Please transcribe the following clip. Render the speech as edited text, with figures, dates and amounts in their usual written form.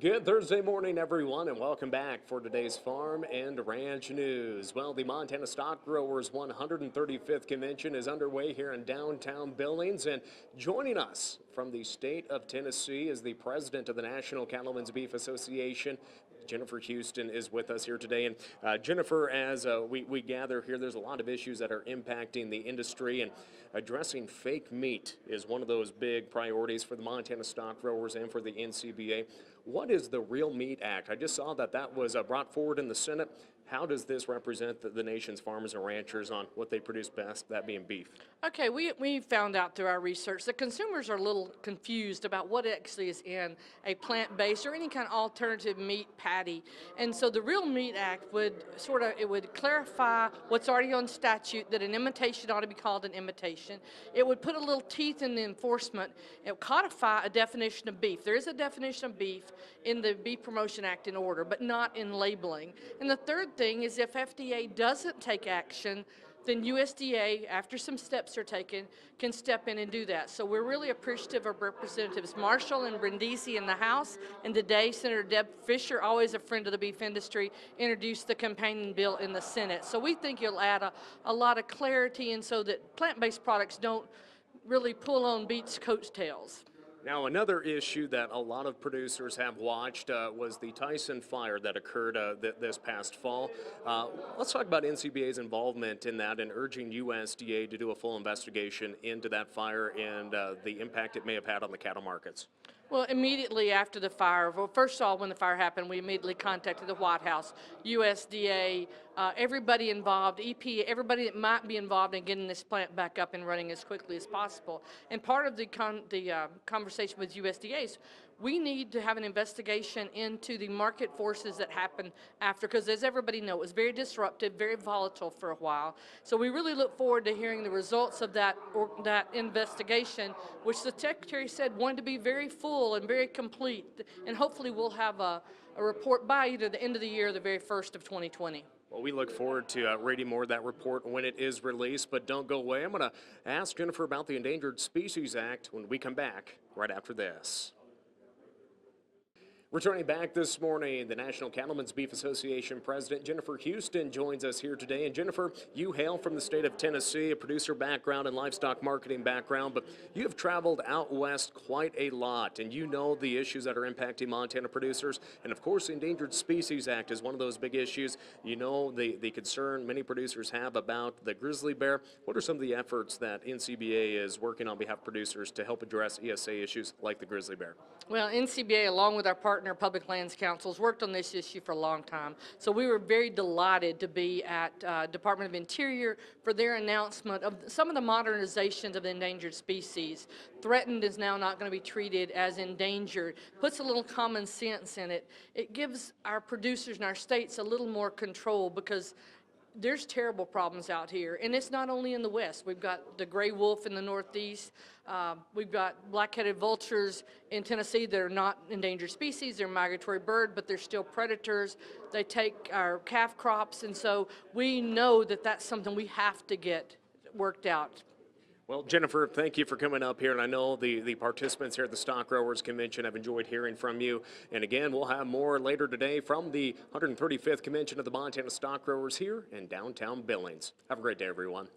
Good Thursday morning, everyone, and welcome back for today's Farm and Ranch News. Well, the Montana Stockgrowers 135th Convention is underway here in downtown Billings, and joining us from the state of Tennessee is the president of the National Cattlemen's Beef Association. Jennifer Houston is with us here today. And Jennifer, as we gather here, there's a lot of issues that are impacting the industry, and addressing fake meat is one of those big priorities for the Montana Stockgrowers and for the NCBA. What is the Real Meat Act? I just saw that was brought forward in the Senate. How does this represent the nation's farmers and ranchers on what they produce best, that being beef? Okay, we found out through our research that consumers are a little confused about what actually is in a plant-based or any kind of alternative meat patty. And so the Real Meat Act would clarify what's already on statute, that an imitation ought to be called an imitation. It would put a little teeth in the enforcement. It would codify a definition of beef. There is a definition of beef in the Beef Promotion Act in order, but not in labeling. And the third thing is, if FDA doesn't take action, then USDA, after some steps are taken, can step in and do that. So we're really appreciative of Representatives Marshall and Brindisi in the House, and today Senator Deb Fischer, always a friend of the beef industry, introduced the companion bill in the Senate. So we think it'll add a lot of clarity, and so that plant-based products don't really pull on beef's coattails. Now, another issue that a lot of producers have watched was the Tyson fire that occurred this past fall. Let's talk about NCBA's involvement in that and urging USDA to do a full investigation into that fire and the impact it may have had on the cattle markets. Well, immediately after the fire, well, first of all, when the fire happened, we immediately contacted the White House, USDA, everybody involved, EPA, everybody that might be involved in getting this plant back up and running as quickly as possible. And part of the conversation with USDA is we need to have an investigation into the market forces that happened after, because as everybody knows, it was very disruptive, very volatile for a while. So we really look forward to hearing the results of that investigation, which the Secretary said wanted to be very full and very complete, and hopefully we'll have a report by either the end of the year or the very first of 2020. Well, we look forward to reading more of that report when it is released, but don't go away. I'm going to ask Jennifer about the Endangered Species Act when we come back right after this. Returning back this morning, the National Cattlemen's Beef Association President Jennifer Houston joins us here today. And Jennifer, you hail from the state of Tennessee, a producer background and livestock marketing background, but you have traveled out west quite a lot, and you know the issues that are impacting Montana producers. And of course, the Endangered Species Act is one of those big issues. You know the concern many producers have about the grizzly bear. What are some of the efforts that NCBA is working on behalf of producers to help address ESA issues like the grizzly bear? Well, NCBA, along with our partner Public Lands Council, has worked on this issue for a long time. So we were very delighted to be at Department of Interior for their announcement of some of the modernizations of the endangered species. Threatened is now not going to be treated as endangered. Puts a little common sense in it. It gives our producers in our states a little more control, because there's terrible problems out here, and it's not only in the west. We've got the gray wolf in the northeast. We've got black-headed vultures in Tennessee that are not endangered species. They're a migratory bird, but they're still predators. They take our calf crops, and so we know that that's something we have to get worked out. Well, Jennifer, thank you for coming up here, and I know the participants here at the Stockgrowers Convention have enjoyed hearing from you. And again, we'll have more later today from the 135th Convention of the Montana Stockgrowers here in downtown Billings. Have a great day, everyone.